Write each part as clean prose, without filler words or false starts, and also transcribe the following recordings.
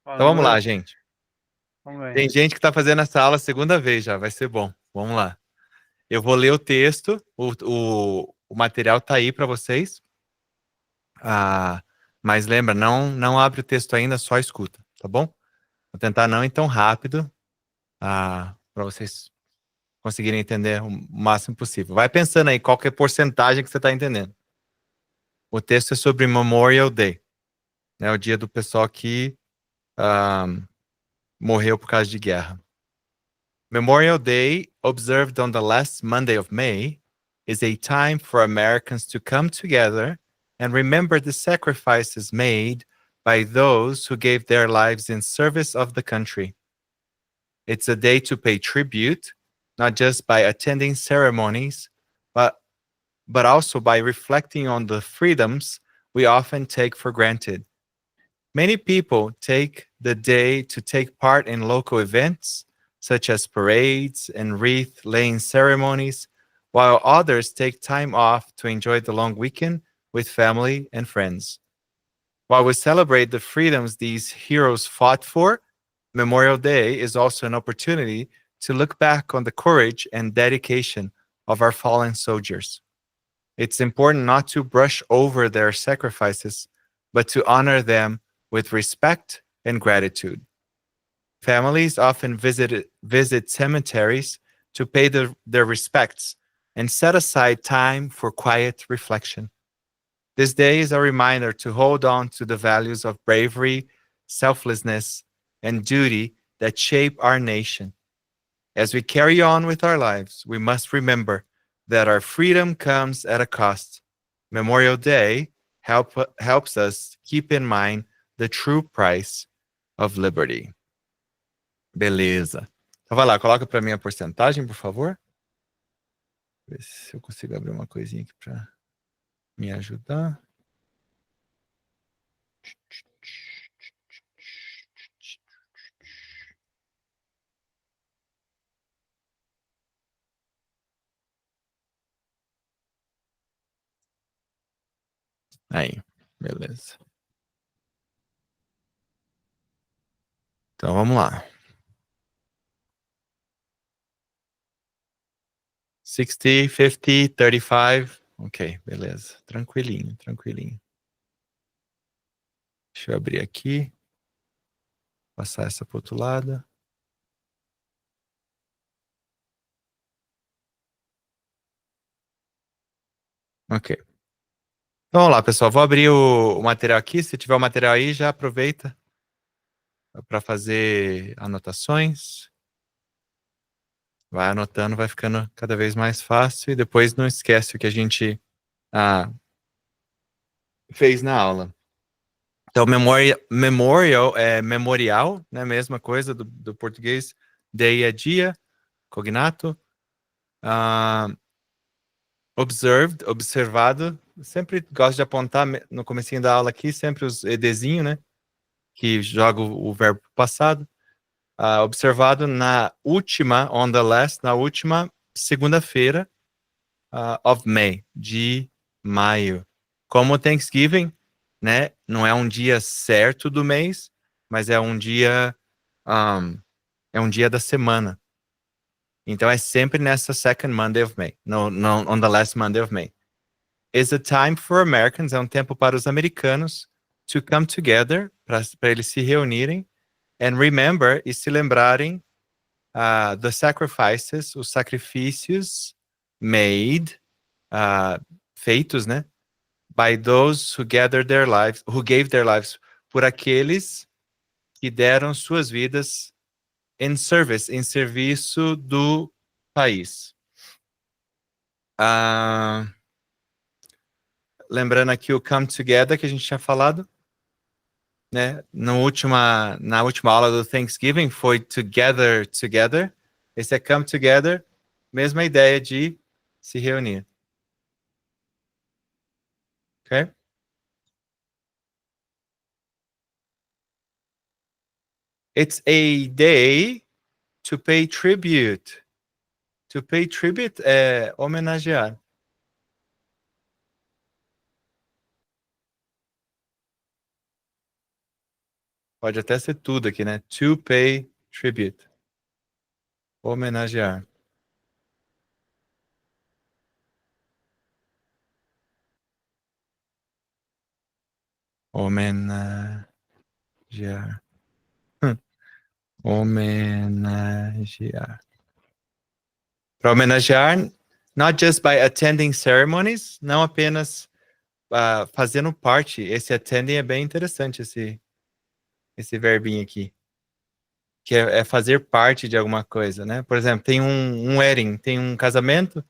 Boa Então vamos lá, noite. gente. Vamos ver. Tem gente que está fazendo essa aula a segunda vez já, vai ser bom. Vamos lá. Eu vou ler o texto, o material está aí para vocês. Mas lembra, não abre o texto ainda, só escuta, tá bom? Vou tentar não ir tão rápido para vocês conseguirem entender o máximo possível. Vai pensando aí qual que é a porcentagem que você está entendendo. O texto é sobre Memorial Day, né? O dia do pessoal que morreu por causa de guerra. Memorial Day, observed on the last Monday of May, is a time for Americans to come together and remember the sacrifices made by those who gave their lives in service of the country. It's a day to pay tribute, not just by attending ceremonies, but also by reflecting on the freedoms we often take for granted. Many people take the day to take part in local events, such as parades and wreath-laying ceremonies, while others take time off to enjoy the long weekend with family and friends. While we celebrate the freedoms these heroes fought for, Memorial Day is also an opportunity to look back on the courage and dedication of our fallen soldiers. It's important not to brush over their sacrifices, but to honor them with respect and gratitude. Families often visit cemeteries to pay their respects and set aside time for quiet reflection. This day is a reminder to hold on to the values of bravery, selflessness, and duty that shape our nation. As we carry on with our lives, we must remember that our freedom comes at a cost. Memorial Day helps us keep in mind the true price of liberty. Beleza. Então vai lá, coloca para mim a porcentagem, por favor. Ver se eu consigo abrir uma coisinha aqui para me ajudar. Aí, beleza. Então vamos lá. 60, 50, 35. Ok, beleza. Tranquilinho, tranquilinho. Deixa eu abrir aqui. Passar essa para o outro lado. Ok. Então vamos lá, pessoal. Vou abrir o material aqui. Se tiver o material aí, já aproveita para fazer anotações. Vai anotando, vai ficando cada vez mais fácil. E depois não esquece o que a gente fez na aula. Então, memorial é memorial, né? Mesma coisa do português. Day é dia, cognato. Observed, observado. Sempre gosto de apontar no comecinho da aula aqui, sempre os edzinho, né? Que joga o verbo passado. Observado na última, on the last, na última segunda-feira of May, de maio. Como Thanksgiving, né? Não é um dia certo do mês, mas é um dia da semana. Então é sempre nessa second Monday of May, no, on the last Monday of May. Is a time for Americans, é um tempo para os americanos to come together, para eles se reunirem, and remember, e se lembrarem the sacrifices, os sacrifícios made, feitos, né? By those who gave their lives, por aqueles que deram suas vidas em serviço do país. Lembrando aqui o come together que a gente tinha falado, né? Na última aula do Thanksgiving foi together. Esse é come together, mesma ideia de se reunir. Ok? It's a day to pay tribute. To pay tribute é homenagear. Pode até ser tudo aqui, né? To pay tribute. Homenagear. Homenagear. Homenagear. Para homenagear, not just by attending ceremonies, não apenas fazendo parte. Esse attending é bem interessante, esse verbinho aqui. Que é fazer parte de alguma coisa, né? Por exemplo, tem um wedding, tem um casamento,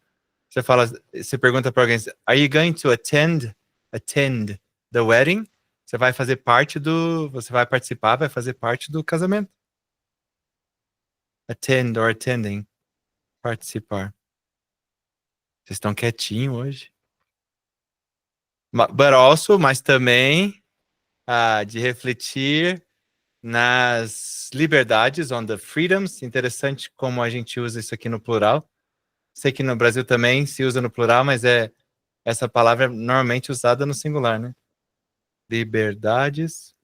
você pergunta para alguém, are you going to attend the wedding? Você vai fazer parte você vai participar, vai fazer parte do casamento. Attend or attending, participar. Vocês estão quietinhos hoje. But also, mas também de refletir nas liberdades, on the freedoms. Interessante como a gente usa isso aqui no plural. Sei que no Brasil também se usa no plural, mas essa palavra é normalmente usada no singular, né? Liberdades.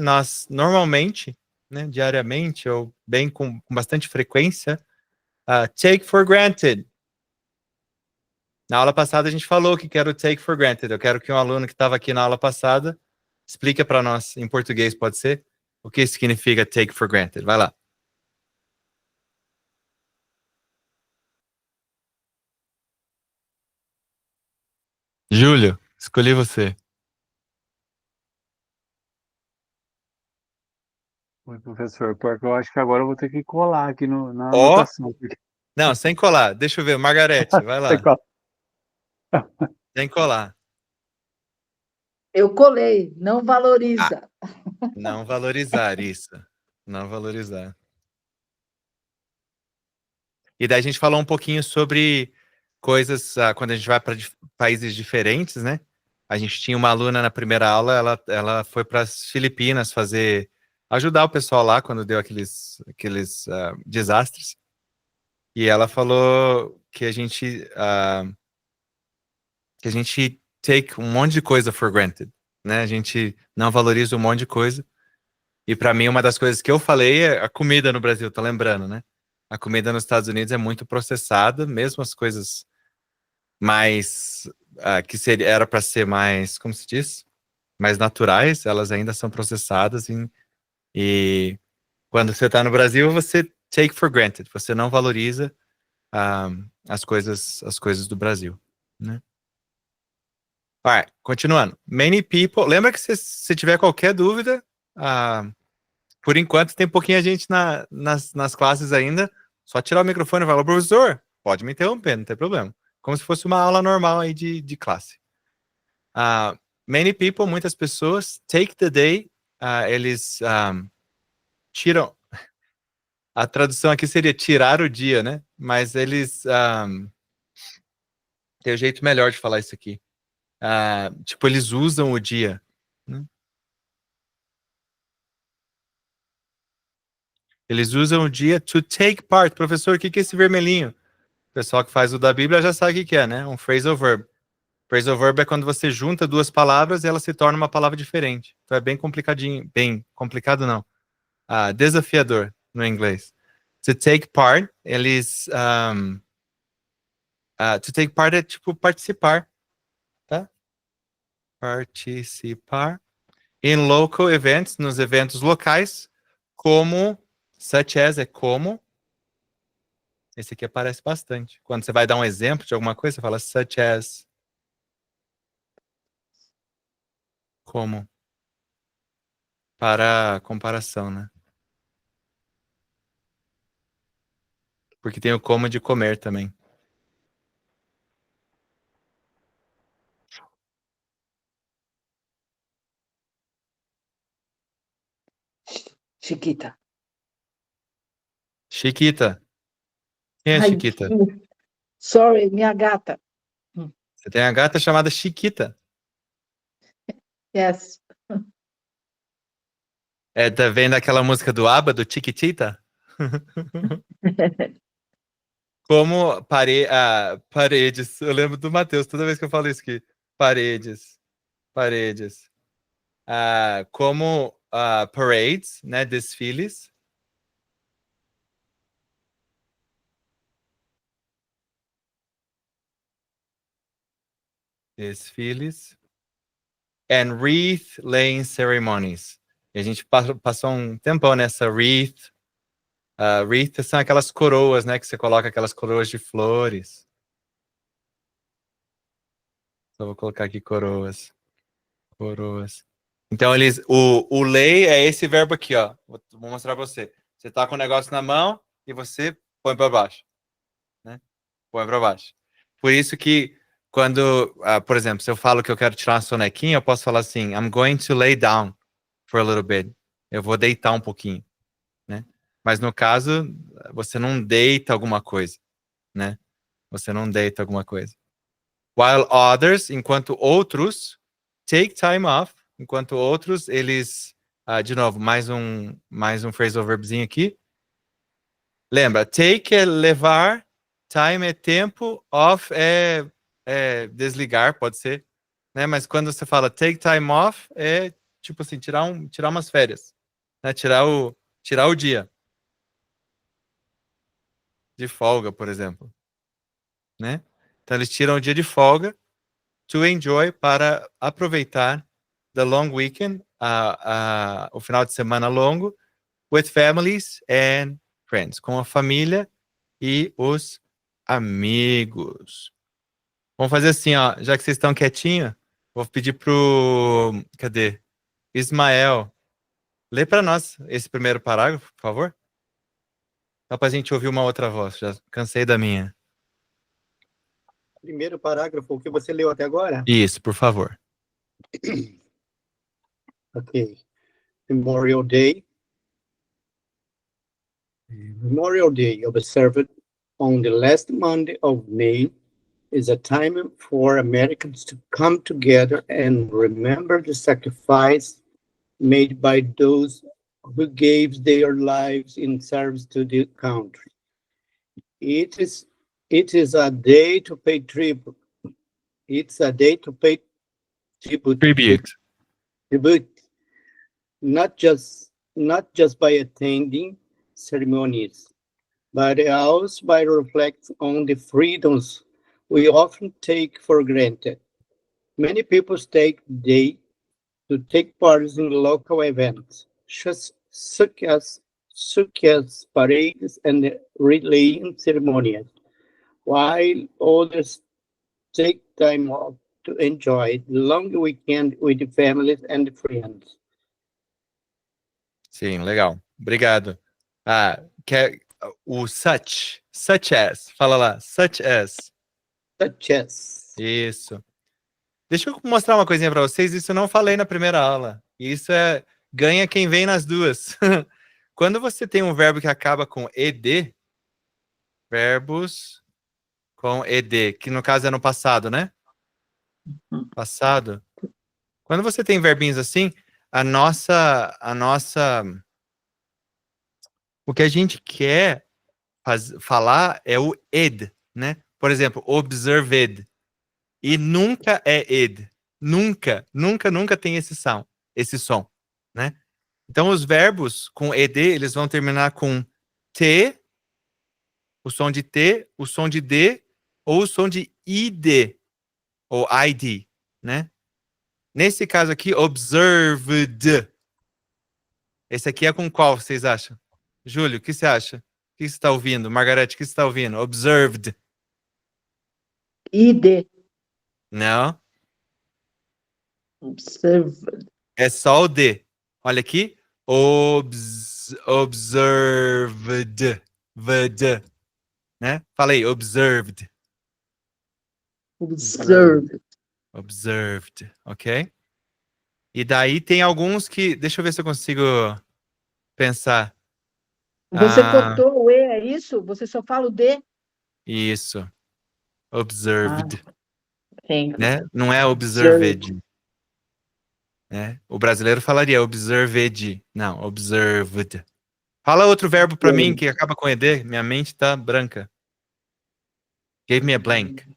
Nós normalmente, né, diariamente, ou bem com bastante frequência, take for granted. Na aula passada a gente falou que quero take for granted. Eu quero que um aluno que estava aqui na aula passada explique para nós, em português pode ser, o que significa take for granted. Vai lá. Júlio, escolhi você. Oi, professor, porque eu acho que agora eu vou ter que colar aqui na Ó, anotação. Porque... não, sem colar. Deixa eu ver, Margarete, vai Você lá. cola. Sem colar. Eu colei, não Ah, valoriza. não valorizar isso. Não valorizar. E daí a gente falou um pouquinho sobre coisas, quando a gente vai para países diferentes, né? A gente tinha uma aluna na primeira aula, ela foi para as Filipinas ajudar o pessoal lá quando deu aqueles desastres. E ela falou que que a gente take um monte de coisa for granted, né? A gente não valoriza um monte de coisa. E para mim, uma das coisas que eu falei é a comida no Brasil, tô lembrando, né? A comida nos Estados Unidos é muito processada, mesmo as coisas mais que era para ser mais, como se diz? Mais naturais, elas ainda são processadas e quando você está no Brasil, você take for granted, você não valoriza as coisas do Brasil, né? Alright, continuando. Many people. Lembra que se tiver qualquer dúvida, por enquanto tem pouquinha gente nas classes ainda. Só tirar o microfone e falar, professor, pode me interromper, não tem problema. Como se fosse uma aula normal aí de classe. Many people, muitas pessoas, take the day, eles tiram. A tradução aqui seria tirar o dia, né? Mas eles. Tem um jeito melhor de falar isso aqui. Tipo, eles usam o dia. Né? Eles usam o dia to take part. Professor, o que é esse vermelhinho? O pessoal que faz o da Bíblia já sabe o que é, né? Um phrasal verb. Phrasal verb é quando você junta duas palavras e ela se torna uma palavra diferente. Então é bem complicadinho. Bem complicado, não. Desafiador no inglês. To take part, to take part é tipo participar. Tá? Participar. In local events, nos eventos locais, como, such as é como. Esse aqui aparece bastante. Quando você vai dar um exemplo de alguma coisa, você fala such as. Como. Para comparação, né? Porque tem o como de comer também. Chiquita. Chiquita. Quem é Ai, Chiquita? sorry, minha gata. Você tem a gata chamada Chiquita. Yes. Vem daquela música do ABBA, do Chiquitita? Como paredes. Eu lembro do Matheus, toda vez que eu falo isso aqui. Paredes. Paredes. como parades, né? Desfiles. Desfiles. And wreath laying ceremonies. E a gente passou um tempão nessa wreath. Wreath são aquelas coroas, né? Que você coloca aquelas coroas de flores. Só vou colocar aqui coroas. Coroas. Então, o lay é esse verbo aqui, ó. Vou mostrar pra você. Você tá com o negócio na mão e você põe para baixo. Né? Põe para baixo. Por isso que quando, por exemplo, se eu falo que eu quero tirar uma sonequinha, eu posso falar assim, I'm going to lay down for a little bit. Eu vou deitar um pouquinho, né? Mas no caso, você não deita alguma coisa, né? Você não deita alguma coisa. While others, enquanto outros, take time off, enquanto outros, eles, de novo, mais um phrasal verbzinho aqui. Lembra, take é levar, time é tempo, off é desligar, pode ser, né? Mas quando você fala take time off, é tipo assim, tirar umas férias, né? Tirar o dia de folga, por exemplo, né? Então eles tiram o dia de folga to enjoy, para aproveitar the long weekend, o final de semana longo, with families and friends, com a família e os amigos. Vamos fazer assim, ó, já que vocês estão quietinhos, vou pedir cadê? Ismael, lê para nós esse primeiro parágrafo, por favor. Só para a gente ouvir uma outra voz, já cansei da minha. Primeiro parágrafo, o que você leu até agora? Isso, por favor. Ok. Memorial Day. Memorial Day, observed on the last Monday of May, is a time for Americans to come together and remember the sacrifice made by those who gave their lives in service to the country. It is a day to pay tribute. It's a day to pay tribute, not just by attending ceremonies, but also by reflecting on the freedoms we often take for granted. Many people take the day to take part in local events, such as parades and relaying ceremonies, while others take time off to enjoy the long weekend with the families and friends. Sim, legal. Obrigado. O such as, fala lá, such as. Such as. Isso. Deixa eu mostrar uma coisinha para vocês, isso eu não falei na primeira aula. Isso ganha quem vem nas duas. Quando você tem um verbo que acaba com ed, verbos com ed, que no caso é no passado, né? Passado. Quando você tem verbinhos assim, o que a gente quer falar é o ed, né? Por exemplo, observed. E nunca é ed. Nunca tem esse som, né? Então, os verbos com ed, eles vão terminar com t, o som de t, o som de d, ou o som de id, ou id, né? Nesse caso aqui, observed. Esse aqui é com qual, vocês acham? Júlio, o que você acha? O que você está ouvindo? Margarete, o que você está ouvindo? Observed. ID. Não. Observed. É só o D. Olha aqui. Observed. Né? Falei, observed. Observed. Observed, ok? E daí tem alguns que... Deixa eu ver se eu consigo pensar. Você cortou o E, é isso? Você só fala o D? Isso. Observed. Né? Não é observed. Né? O brasileiro falaria observed. Não, observed. Fala outro verbo para mim que acaba com ed. Minha mente tá branca. Gave me a blank.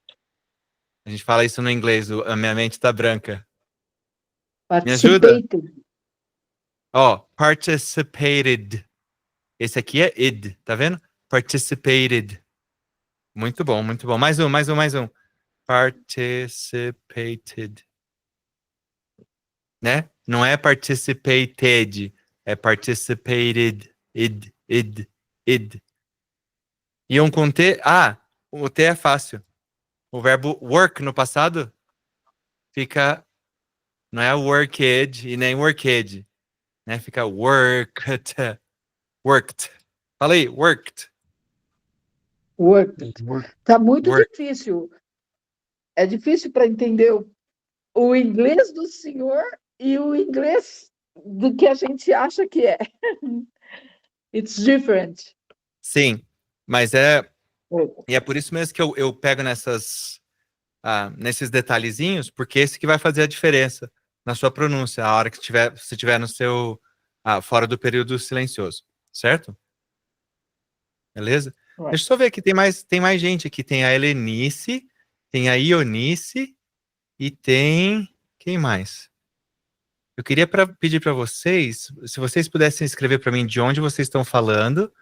A gente fala isso no inglês. A minha mente tá branca. Me ajuda? Participated. Ó, participated. Esse aqui é id, tá vendo? Participated. Muito bom, muito bom. Mais um. Participated. Né? Não é participated, é participated. Id. E um com T? Ah, o T é fácil. O verbo work no passado fica, não é worked e nem worked, né? Fica worked. Fala aí, worked. Worked. Tá muito Work. difícil. É difícil para entender o inglês do senhor e o inglês do que a gente acha que é. It's different. Sim, mas e é por isso mesmo que eu pego nesses detalhezinhos, porque esse que vai fazer a diferença na sua pronúncia, a hora que você estiver no seu, fora do período silencioso, certo? Beleza? Right. Deixa eu só ver aqui, tem mais gente aqui, tem a Helenice, tem a Ionice e tem, quem mais? Eu queria pedir para vocês, se vocês pudessem escrever para mim de onde vocês estão falando,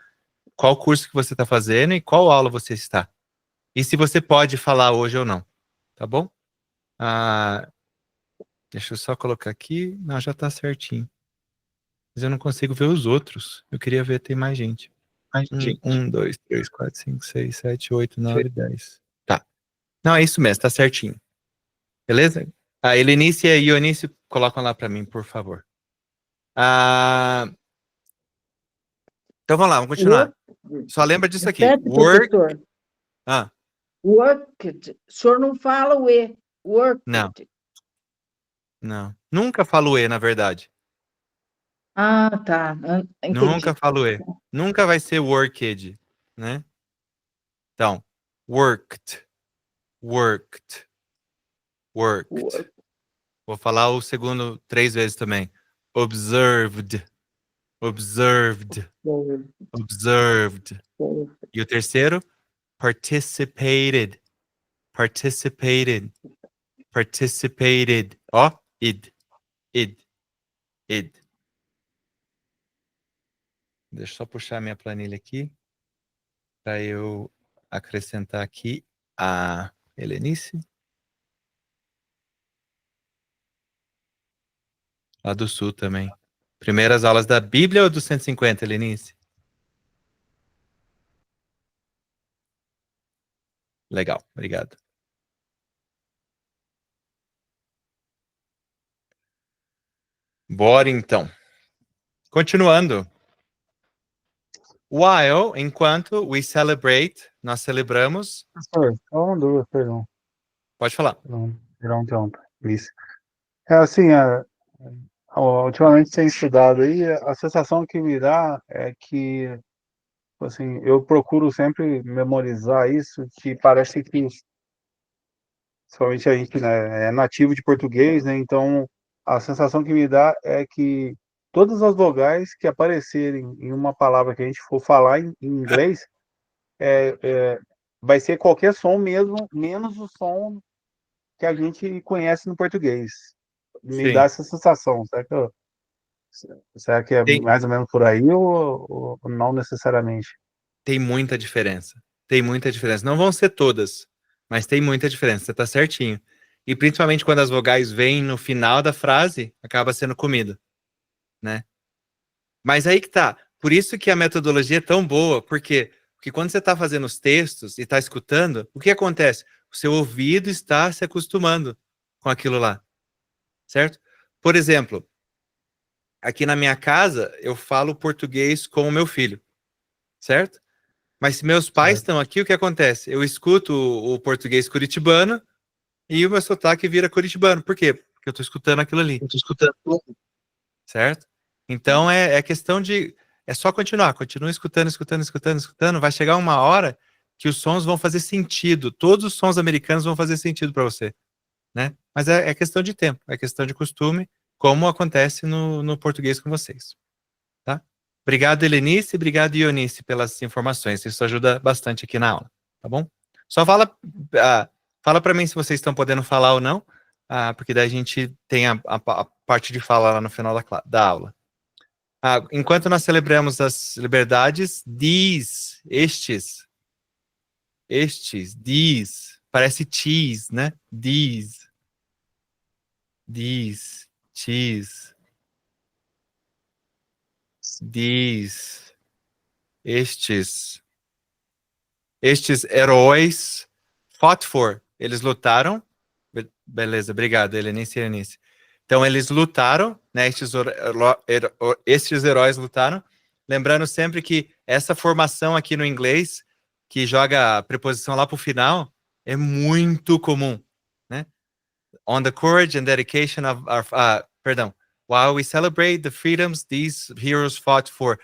qual curso que você está fazendo e qual aula você está. E se você pode falar hoje ou não, tá bom? Deixa eu só colocar aqui. Não, já tá certinho. Mas eu não consigo ver os outros. Eu queria ver, tem mais gente. 1, 2, 3, 4, 5, 6, 7, 8, 9, 10. Tá. Não, é isso mesmo, tá certinho. Beleza? A Helenice e a Ionice colocam lá para mim, por favor. Então vamos lá, vamos continuar. Só lembra disso aqui. Repete, Work. professor. Ah, Worked. O senhor não fala o E. Worked. não. Nunca falo E, na verdade. Ah, tá. Entendi. Nunca falo E. Nunca vai ser worked, né? Então, worked. Worked. Vou falar o segundo 3 vezes também. Observed. E o terceiro, participated. Ó, id. Deixa eu só puxar minha planilha aqui para eu acrescentar aqui a Helenice. Lá do Sul também. Primeiras aulas da Bíblia ou do 150, Helenice? Legal, obrigado. Bora então. Continuando. While, enquanto, we celebrate, nós celebramos. Professor, só uma dúvida, perdão. Pode falar. Perdão, isso. É assim, ultimamente tenho estudado aí, a sensação que me dá é que, assim, eu procuro sempre memorizar isso, que parece que, somente a gente, né, é nativo de português, né, então a sensação que me dá é que todas as vogais que aparecerem em uma palavra que a gente for falar em inglês, vai ser qualquer som mesmo, menos o som que a gente conhece no português. Me dá essa sensação, será que é mais ou menos por aí ou não necessariamente? Tem muita diferença. Não vão ser todas, mas tem muita diferença. Você está certinho. E principalmente quando as vogais vêm no final da frase, acaba sendo comida, né? Mas aí que tá. Por isso que a metodologia é tão boa, porque quando você está fazendo os textos e está escutando, o que acontece? O seu ouvido está se acostumando com aquilo lá, certo? Por exemplo, aqui na minha casa, eu falo português com o meu filho, certo? Mas se meus pais estão aqui, o que acontece? Eu escuto o português curitibano e o meu sotaque vira curitibano. Por quê? Porque eu estou escutando aquilo ali. Certo? Então, é questão de... É só continuar. Continua escutando. Vai chegar uma hora que os sons vão fazer sentido. Todos os sons americanos vão fazer sentido para você, né? Mas é questão de tempo. É questão de costume, como acontece no português com vocês. Tá? Obrigado, Helenice. Obrigado, Ionice, pelas informações. Isso ajuda bastante aqui na aula. Tá bom? Só fala para mim se vocês estão podendo falar ou não. porque daí a gente tem a parte de fala lá no final da aula. Enquanto nós celebramos as liberdades, estes, parece cheese, né? Cheese, estes heróis fought for, eles lutaram, beleza, obrigado, Helenice e Helenice. Então, eles lutaram, né, estes heróis lutaram, lembrando sempre que essa formação aqui no inglês, que joga a preposição lá para o final, é muito comum, né? On the courage and dedication of our, while we celebrate the freedoms these heroes fought for.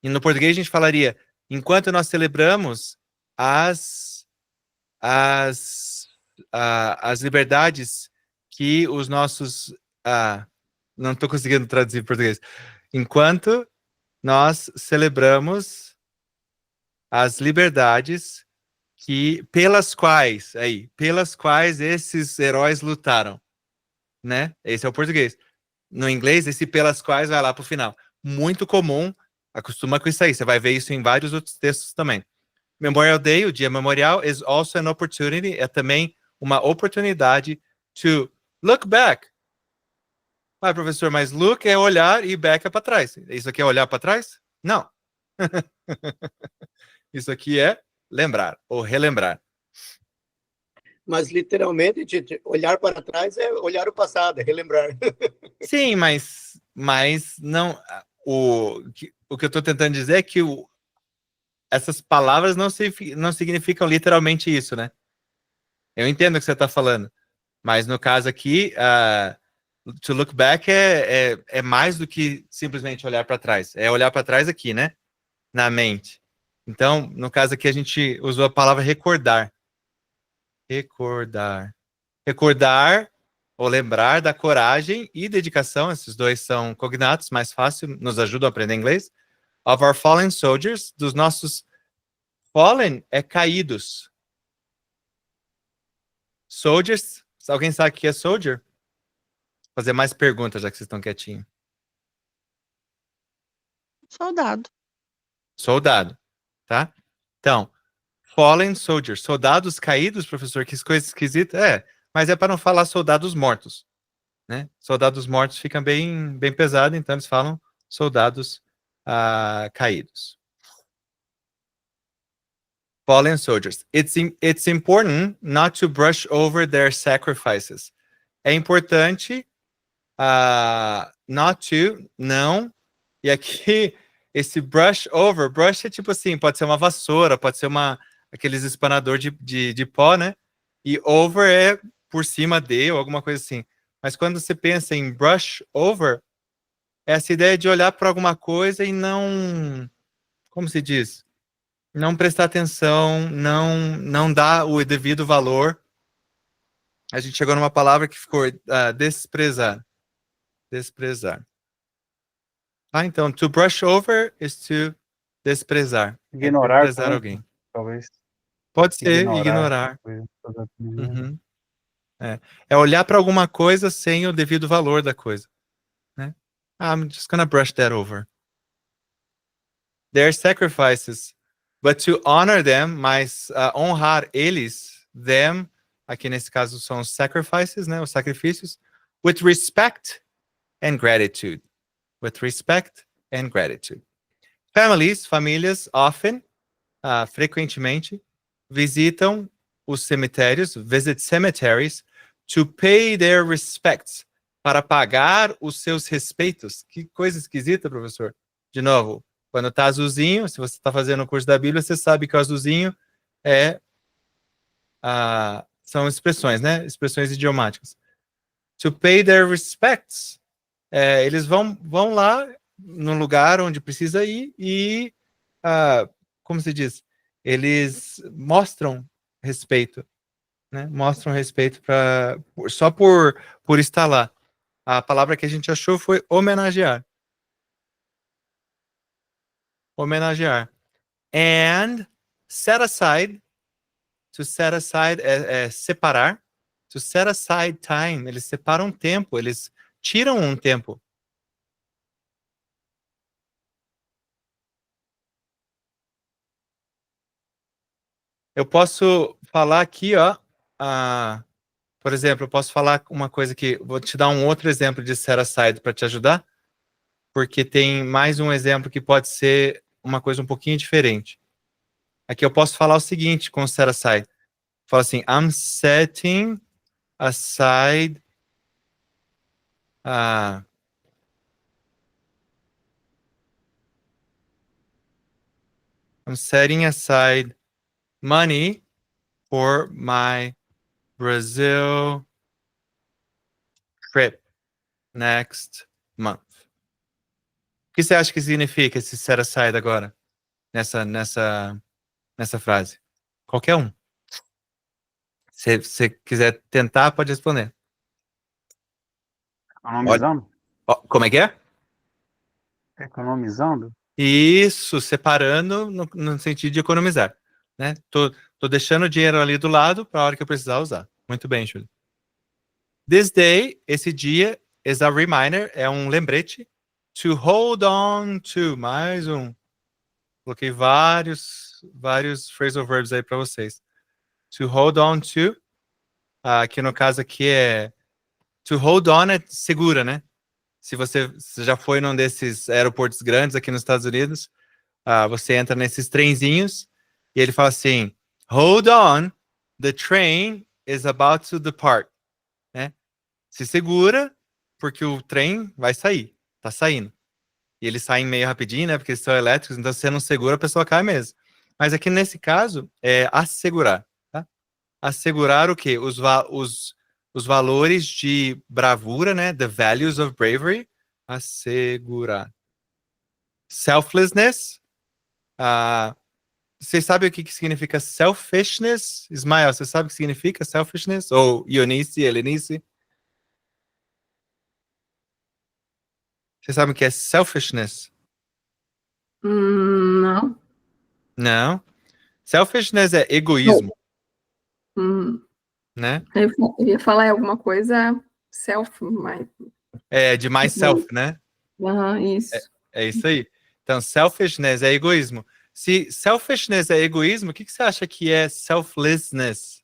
E no português a gente falaria, enquanto nós celebramos as liberdades que os nossos... não estou conseguindo traduzir em português. Enquanto nós celebramos as liberdades pelas quais esses heróis lutaram, né? Esse é o português. No inglês, esse pelas quais vai lá para o final. Muito comum, acostuma com isso aí. Você vai ver isso em vários outros textos também. Memorial Day, o Dia Memorial, is also an opportunity, é também uma oportunidade to look back. Professor, mas look é olhar e back é para trás. Isso aqui é olhar para trás? Não. Isso aqui é lembrar ou relembrar. Mas, literalmente, olhar para trás é olhar o passado, é relembrar. Sim, mas não... O que eu estou tentando dizer é que essas palavras não significam literalmente isso, né? Eu entendo o que você está falando, mas no caso aqui, to look back é mais do que simplesmente olhar para trás. É olhar para trás aqui, né? Na mente. Então, no caso aqui, a gente usou a palavra recordar. Recordar ou lembrar da coragem e dedicação, esses dois são cognatos, mais fácil, nos ajudam a aprender inglês. Of our fallen soldiers, dos nossos fallen é caídos. Soldiers, alguém sabe o que é soldier? Vou fazer mais perguntas, já que vocês estão quietinhos. Soldado, tá? Então, fallen soldiers, soldados caídos, professor, que coisa esquisita. Mas é para não falar soldados mortos, né? Soldados mortos fica bem pesado, então eles falam soldados caídos. Fallen soldiers. It's important not to brush over their sacrifices. É importante não, e aqui esse brush é tipo assim, pode ser uma vassoura, pode ser aqueles espanador de pó, né? E over é por cima de, ou alguma coisa assim. Mas quando você pensa em brush over, é essa ideia de olhar para alguma coisa e não, como se diz? Não prestar atenção, não dar o devido valor. A gente chegou numa palavra que ficou desprezar. Desprezar. Então, to brush over is to desprezar. Ignorar desprezar também, alguém. talvez. Pode ser ignorar. Uhum. É olhar para alguma coisa sem o devido valor da coisa, né? I'm just gonna brush that over. Their sacrifices, but to honor them, mas honrar eles, them, aqui nesse caso são os sacrifices, né? Os sacrifícios, with respect and gratitude. With respect and gratitude. Famílias, often, frequentemente, visitam os cemitérios, visit cemeteries, to pay their respects, para pagar os seus respeitos. Que coisa esquisita, professor. De novo, quando está azulzinho, se você está fazendo o curso da Bíblia, você sabe que o azulzinho são expressões, né? Expressões idiomáticas. To pay their respects. Eles vão lá no lugar onde precisa ir e, como se diz, eles mostram respeito, né? Mostram respeito só por estar lá. A palavra que a gente achou foi homenagear. Homenagear. And set aside, to set aside é separar, To set aside time. Eles separam um tempo, eles tiram um tempo. Eu posso falar aqui, ó, por exemplo, eu posso falar uma coisa que, vou te dar um outro exemplo de set aside para te ajudar, porque tem mais um exemplo que pode ser uma coisa um pouquinho diferente. Aqui eu posso falar o seguinte com o set aside. Falo assim, I'm setting aside I'm setting aside money for my Brazil trip next month. O que você acha que significa esse set aside agora? Nessa frase? Qualquer um. Se você quiser tentar, pode responder. Economizando? Como é que é? Economizando? Isso, separando no sentido de economizar. Né? Tô deixando o dinheiro ali do lado para a hora que eu precisar usar. Muito bem, Júlio. This day, esse dia, is a reminder, é um lembrete. To hold on to, mais um. Coloquei vários phrasal verbs aí para vocês. To hold on to, que no caso aqui é to hold on é segura, né? Se você já foi num desses aeroportos grandes aqui nos Estados Unidos, você entra nesses trenzinhos e ele fala assim, hold on, the train is about to depart, né? Se segura, porque o trem vai sair, tá saindo. E eles saem meio rapidinho, né? Porque eles são elétricos, então se você não segura, a pessoa cai mesmo. Mas aqui nesse caso, é assegurar, tá? Assegurar o quê? Os valores de bravura, né? The values of bravery. Assegurar. Selflessness. Você sabe o que significa selfishness? Ismael, você sabe o que significa selfishness? Ou Ionice, Helenice? Você sabe o que é selfishness? Não. Não. Selfishness é egoísmo, né? Eu ia falar alguma coisa self, mas... É de myself, né? Isso. É isso aí. Então, selfishness é egoísmo. Se selfishness é egoísmo, o que você acha que é selflessness?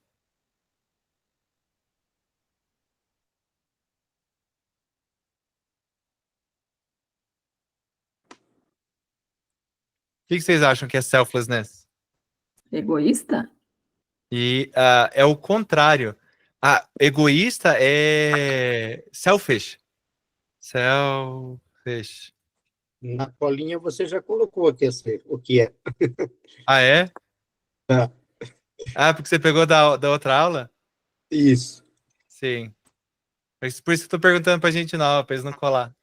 O que vocês acham que é selflessness? Egoísta? E é o contrário. Egoísta é selfish. Selfish. Na colinha você já colocou aqui o que é. Ah, é? Ah. Porque você pegou da outra aula? Isso. Sim. Por isso que eu tô perguntando pra gente nova, pra eles não colar.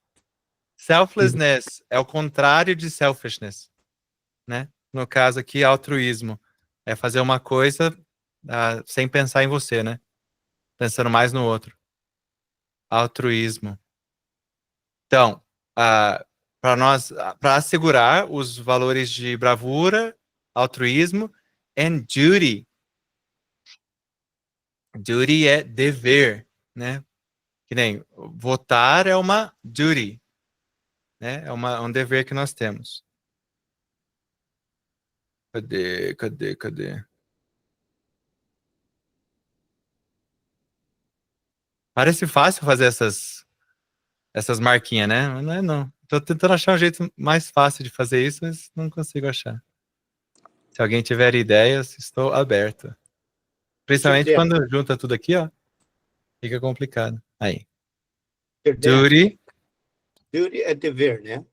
Selflessness é o contrário de selfishness, né? No caso aqui, altruísmo. É fazer uma coisa sem pensar em você, né? Pensando mais no outro. Altruísmo. Então, para assegurar os valores de bravura, altruísmo, and duty. Duty é dever, né? Que nem votar é uma duty, né? É um dever que nós temos. Cadê? Parece fácil fazer essas marquinhas, né? Mas não é não. Tô tentando achar um jeito mais fácil de fazer isso, mas não consigo achar. Se alguém tiver ideias, estou aberto. Principalmente quando junta tudo aqui, ó. Fica complicado. Aí. Duty. Duty é dever, né?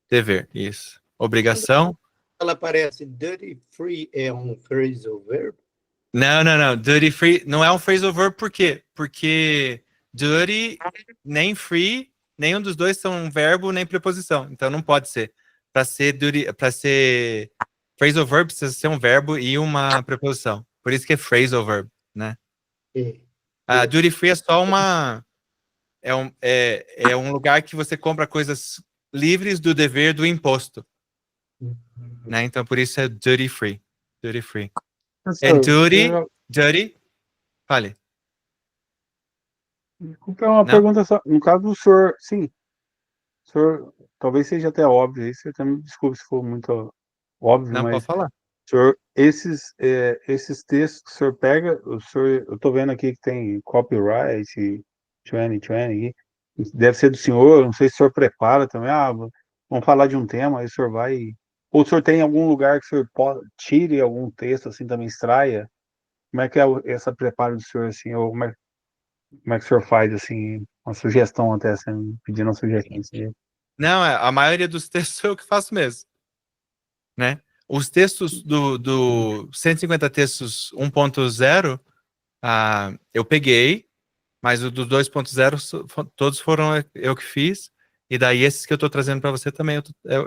Dever, isso. Obrigação. Ela aparece duty free é um phrasal verb? Não. Duty free não é um phrasal verb, por quê? Porque duty, nem free, nenhum dos dois são um verbo nem preposição. Então não pode ser. Para ser phrasal verb, precisa ser um verbo e uma preposição. Por isso que é phrasal verb, né? Duty free é só é um lugar que você compra coisas livres do dever do imposto. Né? Então, por isso é duty free. Duty free. And duty, fale. Então, uma Não? pergunta só. No caso do senhor, sim, o senhor, talvez seja até óbvio aí, você até me desculpe se for muito óbvio, Não, mas pode falar. senhor, esses textos que o senhor pega, eu tô vendo aqui que tem copyright 2020, deve ser do senhor, não sei se o senhor prepara também, vamos falar de um tema, aí o senhor vai, ou o senhor tem algum lugar que o senhor tire algum texto, assim, também extraia, como é que é essa preparo do senhor, assim, ou como é que o senhor faz, assim, uma sugestão até, assim, pedindo uma sugestão, assim. Não, a maioria dos textos eu que faço mesmo, né? Os textos do 150 textos 1.0, eu peguei, mas o do 2.0 todos foram eu que fiz, e daí esses que eu tô trazendo para você também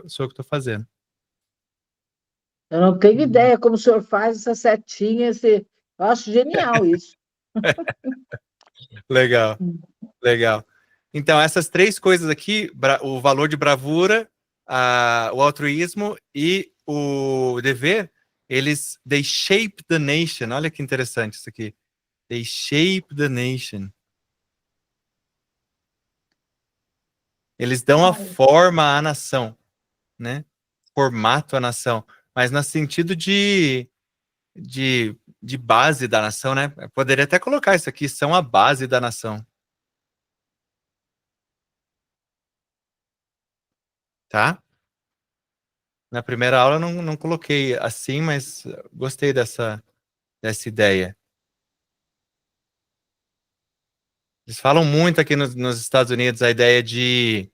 sou eu que tô fazendo. Eu não tenho ideia como o senhor faz essa setinha, eu acho genial isso. Legal, legal. Então, essas três coisas aqui, o valor de bravura, o altruísmo e o dever, they shape the nation. Olha que interessante isso aqui. They shape the nation. Eles dão a forma à nação, né? Formato à nação. Mas no sentido de base da nação, né? Eu poderia até colocar isso aqui, são a base da nação. Tá? Na primeira aula eu não coloquei assim, mas gostei dessa ideia. Eles falam muito aqui nos Estados Unidos a ideia de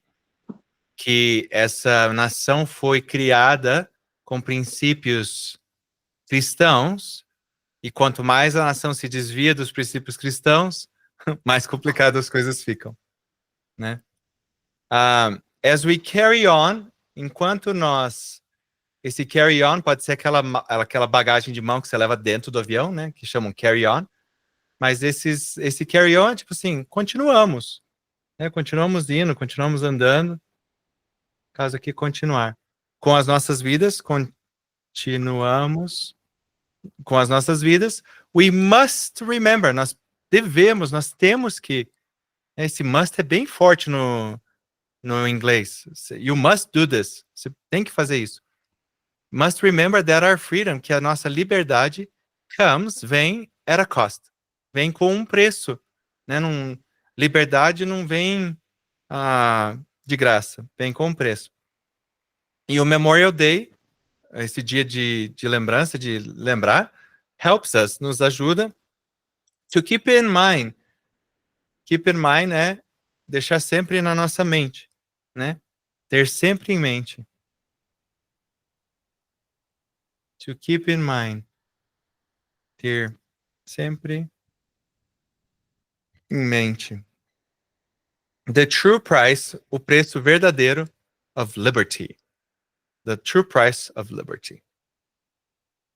que essa nação foi criada com princípios cristãos, e quanto mais a nação se desvia dos princípios cristãos, mais complicadas as coisas ficam, né? As we carry on, enquanto esse carry on pode ser aquela bagagem de mão que você leva dentro do avião, né? Que chamam carry on. Mas esse carry on, tipo assim, continuamos. Né? Continuamos indo, continuamos andando. Caso aqui, continuar. Com as nossas vidas, continuamos com as nossas vidas. We must remember, nós temos que. Esse must é bem forte no inglês. You must do this. Você tem que fazer isso. Must remember that our freedom, que a nossa liberdade, vem at a cost. Vem com um preço. Né? Liberdade não vem de graça, vem com um preço. E o Memorial Day, esse dia de lembrança, de lembrar, helps us, nos ajuda to keep in mind. Keep in mind é deixar sempre na nossa mente, né? Ter sempre em mente. To keep in mind. Ter sempre em mente. The true price, o preço verdadeiro of liberty. The true price of liberty.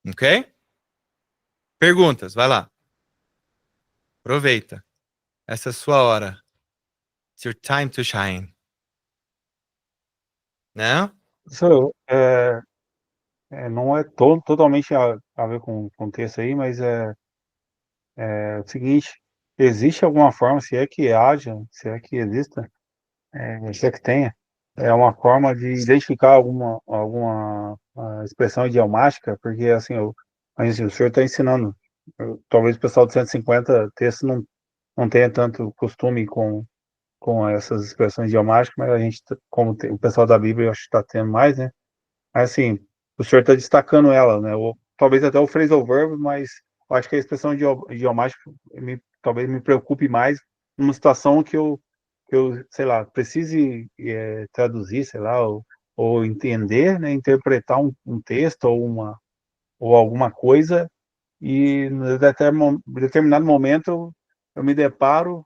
Ok? Perguntas, vai lá. Aproveita. Essa é a sua hora. It's your time to shine. Não? Isso não é totalmente a ver com o contexto aí, mas é o seguinte, existe alguma forma, se é que haja, se é que exista, se é que tenha, é uma forma de identificar alguma expressão idiomática, porque assim, mas, assim, o senhor está ensinando, talvez o pessoal de 150 textos não tenha tanto costume com essas expressões idiomáticas, mas a gente, como o pessoal da Bíblia, eu acho que está tendo mais, né? Mas assim, o senhor está destacando ela, né? Ou talvez até o phrasal verb, mas eu acho que a expressão idiomática talvez me preocupe mais numa situação que eu sei lá, precise traduzir, sei lá, ou entender, né? Interpretar um texto ou alguma coisa e em determinado momento eu me deparo,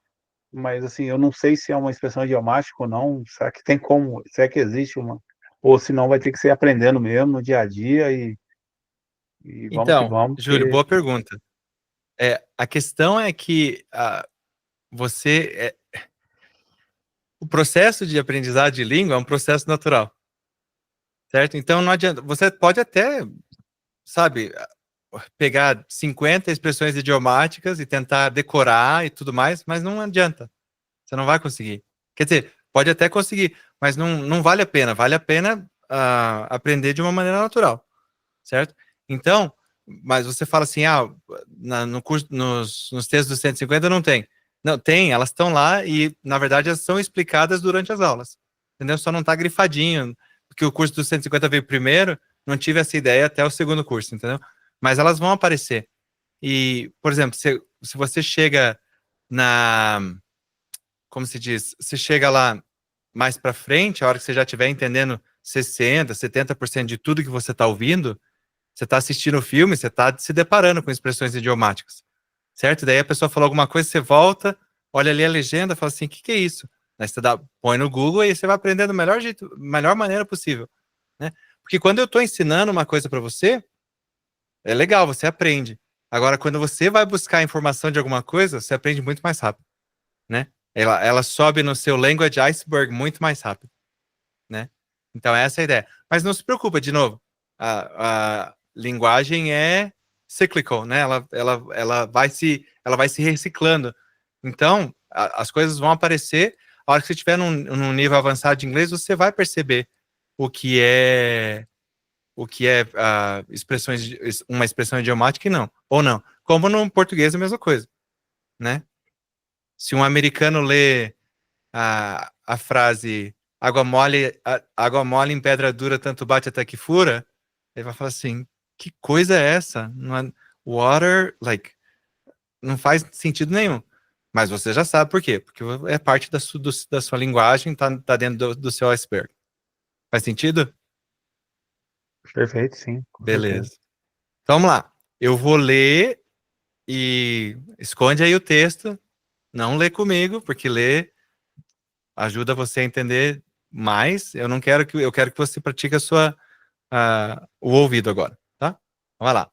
mas assim, eu não sei se é uma expressão idiomática ou não, será que tem como, será que existe uma, ou se não vai ter que ser aprendendo mesmo no dia a dia e vamos que Então, vamos, Júlio, porque boa pergunta. A questão é que o processo de aprendizado de língua é um processo natural, certo? Então não adianta, você pode até, sabe, pegar 50 expressões idiomáticas e tentar decorar e tudo mais, mas não adianta, Você não vai conseguir. Quer dizer, pode até conseguir, mas não vale a pena. Vale a pena aprender de uma maneira natural, certo? Então, mas você fala assim, no curso, nos textos dos 150 não tem. Não, tem, elas estão lá e, na verdade, elas são explicadas durante as aulas. Entendeu? Só não está grifadinho, porque o curso dos 150 veio primeiro, não tive essa ideia até o segundo curso, entendeu? Mas elas vão aparecer. E, por exemplo, se você chega como se diz, você chega lá mais para frente, a hora que você já estiver entendendo 60%, 70% de tudo que você está ouvindo, você está assistindo o filme, você está se deparando com expressões idiomáticas, certo? Daí a pessoa falou alguma coisa, você volta, olha ali a legenda, fala assim, o que é isso? Aí você põe no Google e você vai aprender do melhor jeito, melhor maneira possível, né? Porque quando eu estou ensinando uma coisa para você, é legal, você aprende. Agora, quando você vai buscar informação de alguma coisa, você aprende muito mais rápido, né? Ela sobe no seu language iceberg muito mais rápido, né? Então, essa é a ideia. Mas não se preocupa, de novo, a linguagem é cyclical, né? Ela vai se reciclando. Então, as coisas vão aparecer. A hora que você estiver num nível avançado de inglês, você vai perceber o que é uma expressão idiomática e não. Ou não. Como no português é a mesma coisa, né? Se um americano lê a frase água mole em pedra dura, tanto bate até que fura, ele vai falar assim, que coisa é essa? Não é, water, não faz sentido nenhum. Mas você já sabe por quê. Porque é parte da sua linguagem, tá dentro do seu iceberg. Faz sentido? Perfeito, sim. Com certeza. Beleza. Então, vamos lá. Eu vou ler e esconde aí o texto. Não lê comigo, porque ler ajuda você a entender mais. Eu quero que você pratique o ouvido agora, tá? Vamos lá.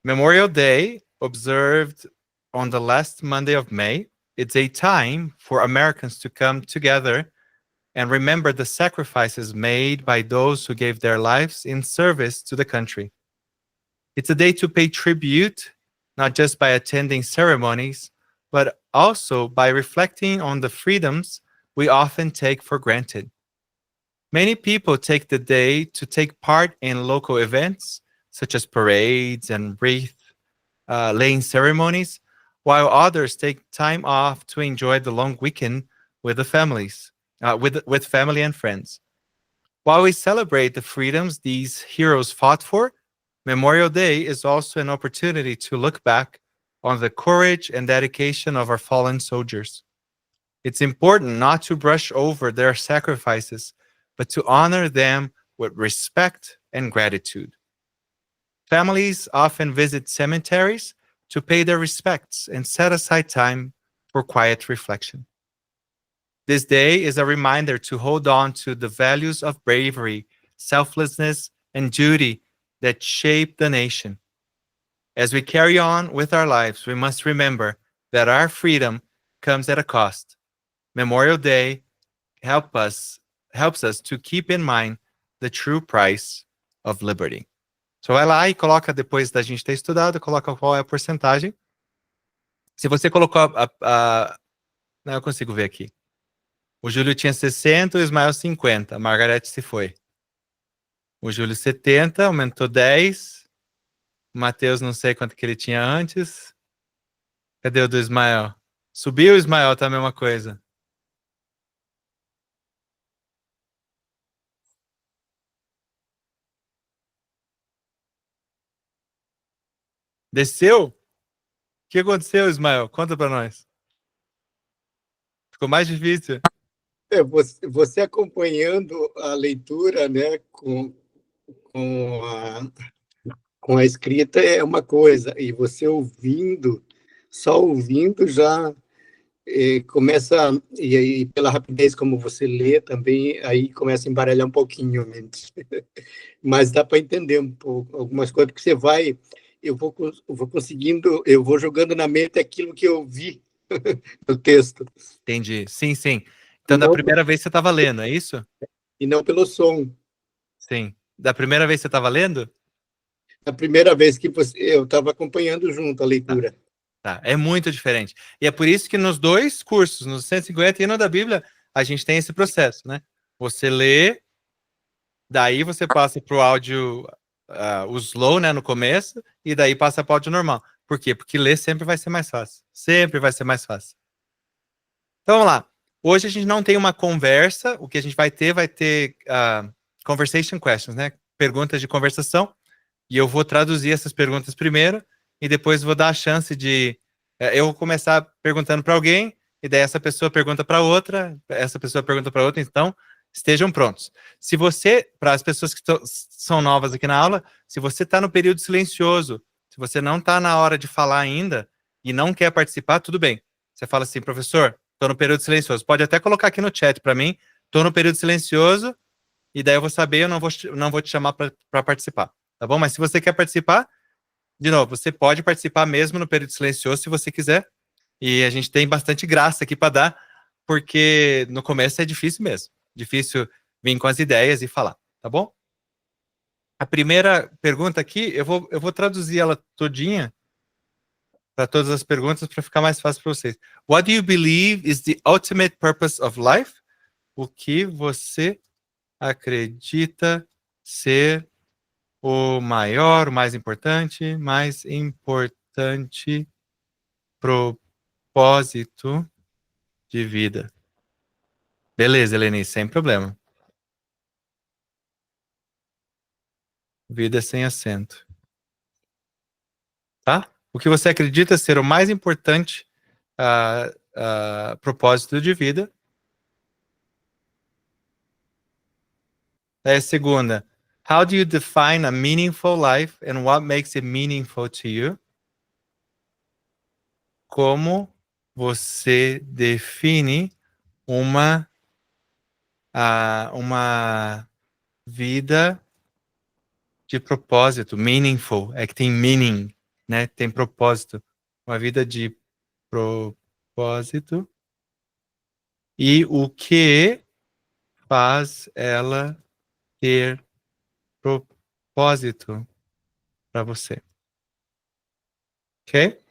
Memorial Day, observed on the last Monday of May, it's a time for Americans to come together and remember the sacrifices made by those who gave their lives in service to the country. It's a day to pay tribute, not just by attending ceremonies, but also by reflecting on the freedoms we often take for granted. Many people take the day to take part in local events, such as parades and wreath laying ceremonies, while others take time off to enjoy the long weekend with the families, with family and friends. While we celebrate the freedoms these heroes fought for, Memorial Day is also an opportunity to look back on the courage and dedication of our fallen soldiers. It's important not to brush over their sacrifices, but to honor them with respect and gratitude. Families often visit cemeteries to pay their respects and set aside time for quiet reflection. This day is a reminder to hold on to the values of bravery, selflessness, and duty that shape the nation. As we carry on with our lives, we must remember that our freedom comes at a cost. Memorial Day helps us to keep in mind the true price of liberty. Você vai lá e coloca, depois da gente ter estudado, coloca qual é a porcentagem. Se você colocou não, eu consigo ver aqui. O Júlio tinha 60, o Ismael 50. A Margarete se foi. O Júlio 70, aumentou 10. O Matheus não sei quanto que ele tinha antes. Cadê o do Ismael? Subiu o Ismael, tá a mesma coisa. Desceu? O que aconteceu, Ismael? Conta pra nós. Ficou mais difícil. Você acompanhando a leitura, né, com a escrita é uma coisa, e você ouvindo, só ouvindo já começa, e aí pela rapidez como você lê também, aí começa a embaralhar um pouquinho a mente. Mas dá para entender um pouco, algumas coisas, porque eu vou conseguindo, eu vou jogando na mente aquilo que eu vi no texto. Entendi. Sim, sim. Então, da primeira vez você estava lendo, é isso? E não pelo som. Sim. Da primeira vez você estava lendo? A primeira vez que eu estava acompanhando junto a leitura. Tá? É muito diferente. E é por isso que nos dois cursos, no 150 e no da Bíblia, a gente tem esse processo, né? Você lê, daí você passa para o áudio, o slow, né, no começo, e daí passa para o áudio normal. Por quê? Porque ler sempre vai ser mais fácil. Sempre vai ser mais fácil. Então, vamos lá. Hoje a gente não tem uma conversa, o que a gente vai ter conversation questions, né? Perguntas de conversação, e eu vou traduzir essas perguntas primeiro, e depois vou dar a chance de... eu vou começar perguntando para alguém, e daí essa pessoa pergunta para outra, essa pessoa pergunta para outra, então estejam prontos. Se você, para as pessoas que são novas aqui na aula, se você está no período silencioso, se você não está na hora de falar ainda, e não quer participar, tudo bem. Você fala assim, professor, estou no período silencioso. Pode até colocar aqui no chat para mim, estou no período silencioso, e daí eu vou saber, eu não vou te chamar para participar, tá bom? Mas se você quer participar, de novo, você pode participar mesmo no período silencioso, se você quiser, e a gente tem bastante graça aqui para dar, porque no começo é difícil mesmo, difícil vir com as ideias e falar, tá bom? A primeira pergunta aqui, eu vou traduzir ela todinha, para todas as perguntas, para ficar mais fácil para vocês. What do you believe is the ultimate purpose of life? O que você acredita ser o maior, o mais importante propósito de vida? Beleza, Helene, sem problema. Vida sem acento. Tá? O que você acredita ser o mais importante propósito de vida? Segunda, how do you define a meaningful life and what makes it meaningful to you? Como você define uma vida de propósito, meaningful, é que tem meaning, né? Tem propósito. Uma vida de propósito. E o que faz ela ter propósito para você? Ok?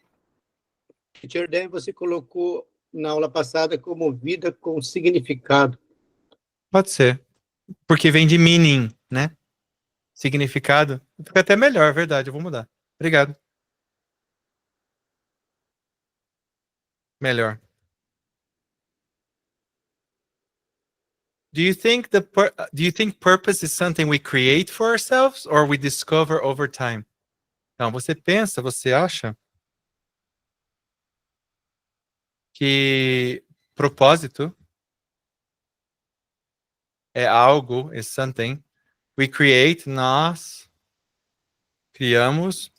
Teacher Dan, você colocou na aula passada como vida com significado. Pode ser. Porque vem de meaning, né? Significado. Fica até melhor, verdade. Eu vou mudar. Obrigado. Melhor. Do you think purpose is something we create for ourselves or we discover over time? Então, você pensa, você acha que propósito é algo, é something we create, nós criamos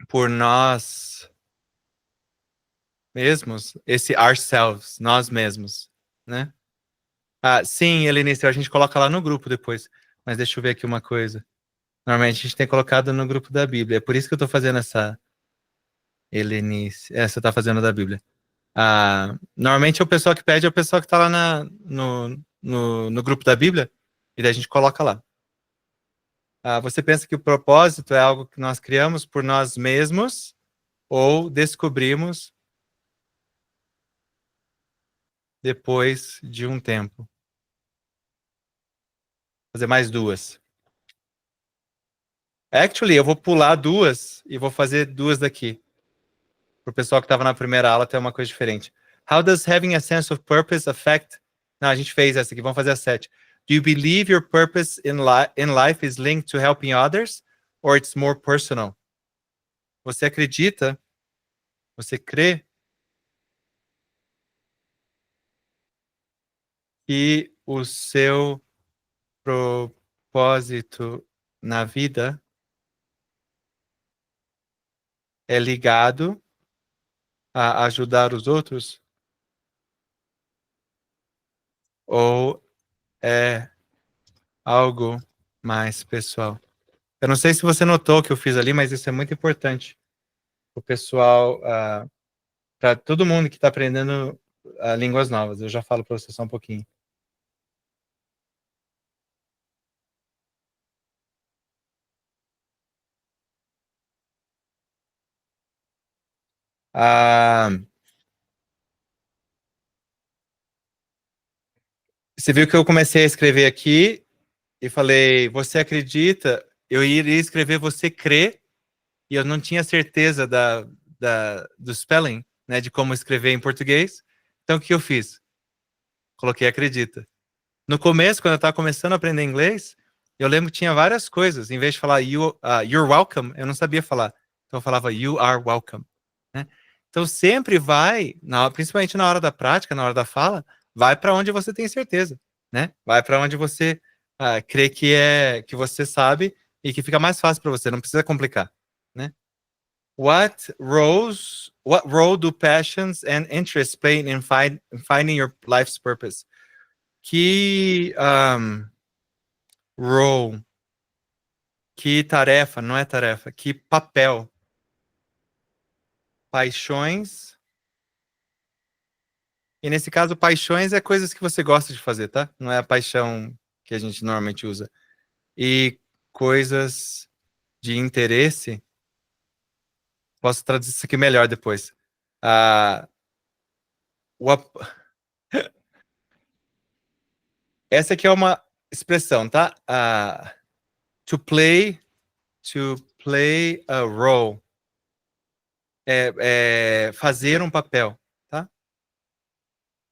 por nós mesmos, esse ourselves, nós mesmos, né? Sim, Helenice, a gente coloca lá no grupo depois, mas deixa eu ver aqui uma coisa. Normalmente a gente tem colocado no grupo da Bíblia, é por isso que eu tô fazendo essa Helenice, essa tá fazendo da Bíblia. Normalmente o pessoal que pede é o pessoal que tá lá no grupo da Bíblia, e daí a gente coloca lá. Você pensa que o propósito é algo que nós criamos por nós mesmos ou descobrimos depois de um tempo? Vou fazer mais duas. Actually, eu vou pular duas e vou fazer duas daqui. Para o pessoal que estava na primeira aula ter uma coisa diferente. How does having a sense of purpose affect... Não, a gente fez essa aqui, vamos fazer a 7. Do you believe your purpose in life is linked to helping others or it's more personal? Você acredita, você crê que o seu propósito na vida é ligado a ajudar os outros? Ou é algo mais pessoal? Eu não sei se você notou o que eu fiz ali, mas isso é muito importante. O pessoal, para todo mundo que está aprendendo línguas novas. Eu já falo para você só um pouquinho. Você viu que eu comecei a escrever aqui e falei, você acredita? Eu iria escrever você crê, e eu não tinha certeza do spelling, né, de como escrever em português. Então, o que eu fiz? Coloquei acredita. No começo, quando eu estava começando a aprender inglês, eu lembro que tinha várias coisas. Em vez de falar you're welcome, eu não sabia falar. Então, eu falava you are welcome. Né? Então, sempre vai, principalmente na hora da prática, na hora da fala, vai para onde você tem certeza. Né? Vai para onde você crê que você sabe e que fica mais fácil para você, não precisa complicar. Né? What role do passions and interests play in finding your life's purpose? Que role, que tarefa, não é tarefa, que papel, paixões, e nesse caso, paixões é coisas que você gosta de fazer, tá? Não é a paixão que a gente normalmente usa. E coisas de interesse, posso traduzir isso aqui melhor depois. Essa aqui é uma expressão, tá? To play a role. Fazer um papel, tá?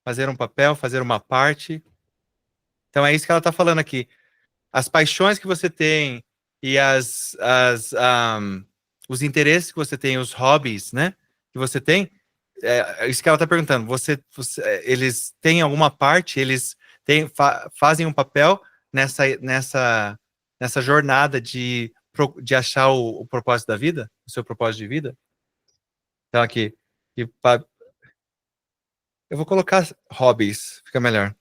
Fazer um papel, fazer uma parte. Então é isso que ela está falando aqui. As paixões que você tem e os interesses que você tem, os hobbies, né? Que você tem, é isso que ela está perguntando. Eles têm alguma parte, eles fazem um papel nessa jornada de achar o propósito da vida, o seu propósito de vida? Então aqui, eu vou colocar hobbies, fica melhor.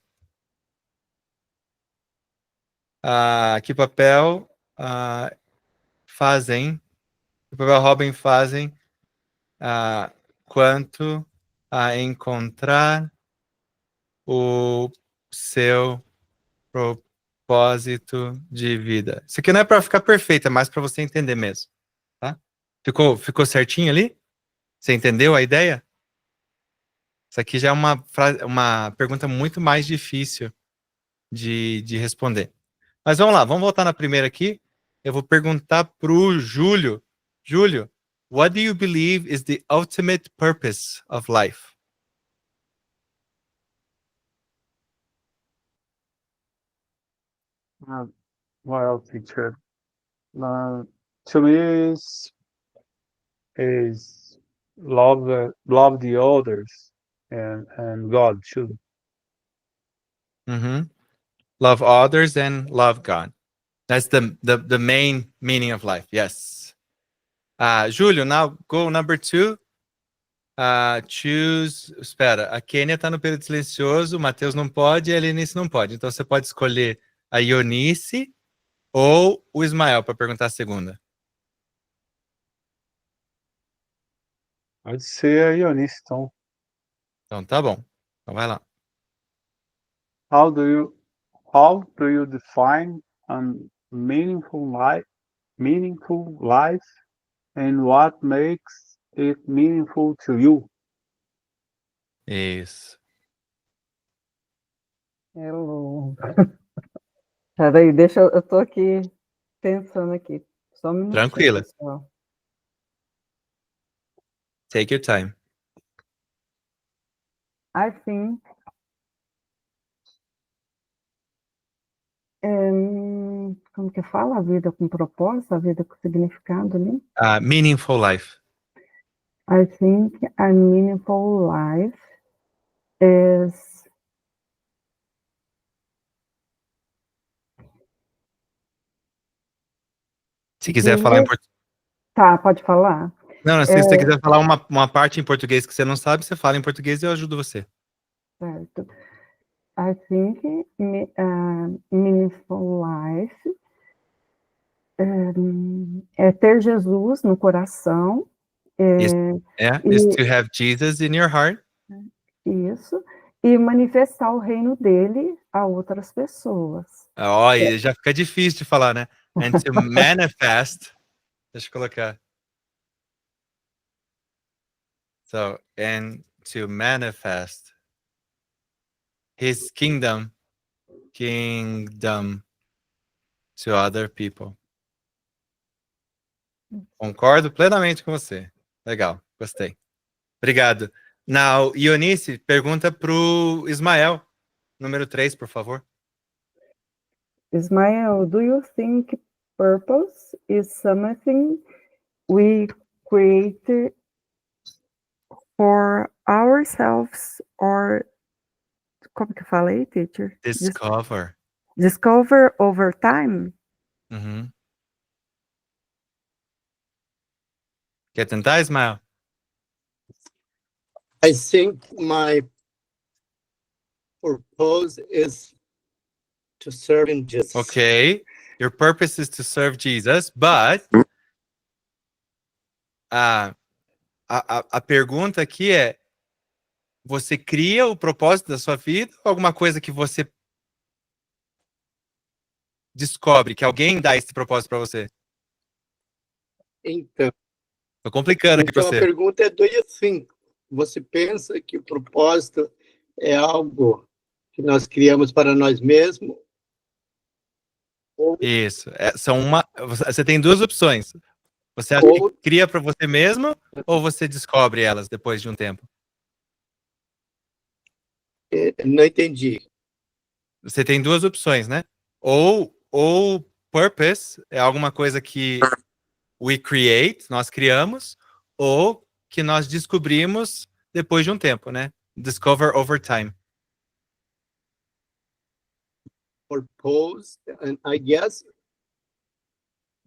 Que papel fazem, que papel Robin fazem quanto a encontrar o seu propósito de vida. Isso aqui não é para ficar perfeito, é mais para você entender mesmo. Tá? Ficou certinho ali? Você entendeu a ideia? Isso aqui já é uma pergunta muito mais difícil de responder. Mas vamos lá, vamos voltar na primeira aqui. Eu vou perguntar para o Júlio. Júlio, what do you believe is the ultimate purpose of life? Well, teacher, to me is love the others and God too. Love others and love God. That's the main meaning of life. Yes. Júlio, now go number 2. Choose. Espera, a Kênia está no período silencioso, o Matheus não pode e a Helenice não pode. Então você pode escolher a Ionice ou o Ismael para perguntar a segunda. Pode ser a Ionice, então. Então tá bom. Então vai lá. How do you define a meaningful life and what makes it meaningful to you? Isso. Hello. Peraí, eu tô aqui pensando aqui. Só um minutinho, Tranquila. pessoal. Take your time. I think como que fala? A vida com propósito, a vida com significado, né? Meaningful life. I think a meaningful life is Se quiser falar em português. Tá, pode falar? Não, se você quiser falar uma parte em português que você não sabe, você fala em português e eu ajudo você. Certo. I think meaningful life é ter Jesus no coração. Is to have Jesus in your heart. Isso. E manifestar o reino dele a outras pessoas. Olha, já fica difícil de falar, né? And to manifest. Deixa eu colocar. So, and to manifest his kingdom to other people. Concordo plenamente com você. Legal, gostei. Obrigado. Now, Ionice, pergunta pro Ismael. Número 3, por favor. Ismael, do you think purpose is something we create for ourselves or, como que eu falei, teacher? Discover. Discover over time? Uhum. Quer tentar, Ismael? I think my purpose is to serve in Jesus. Okay. Your purpose is to serve Jesus, but a pergunta aqui é: você cria o propósito da sua vida ou alguma coisa que você descobre, que alguém dá esse propósito para você? Então, Tô complicando aqui para a você. pergunta é: do you think? Você pensa que o propósito é algo que nós criamos para nós mesmos? Isso. Você tem duas opções. Você acha que cria para você mesmo ou você descobre elas depois de um tempo? Não entendi. Você tem duas opções, né? Ou purpose é alguma coisa que we create, nós criamos, ou que nós descobrimos depois de um tempo, né? Discover over time. Purpose, and I guess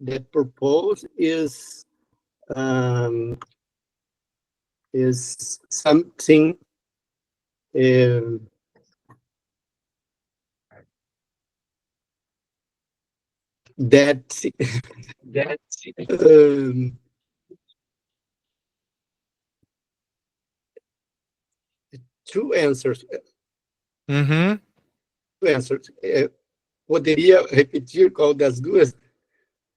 that purpose is something that two answers. Uhum. Two answers. Poderia repetir qual das duas?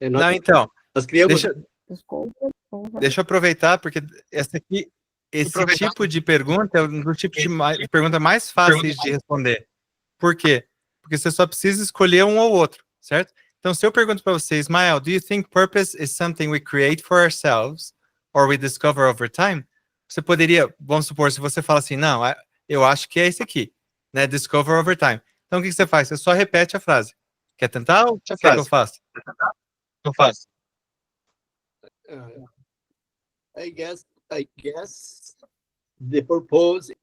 Não, então. Nós criamos. Deixa eu aproveitar, porque esse tipo de pergunta é um dos tipos de pergunta mais fáceis de responder. Por quê? Porque você só precisa escolher um ou outro, certo? Então, se eu pergunto para você, Ismael, do you think purpose is something we create for ourselves or we discover over time? Você poderia, vamos supor, se você fala assim, não, eu acho que é esse aqui, né? Discover over time. Então, o que você faz? Você só repete a frase. Quer tentar ou quer que eu faça? Eu faço. I guess the purpose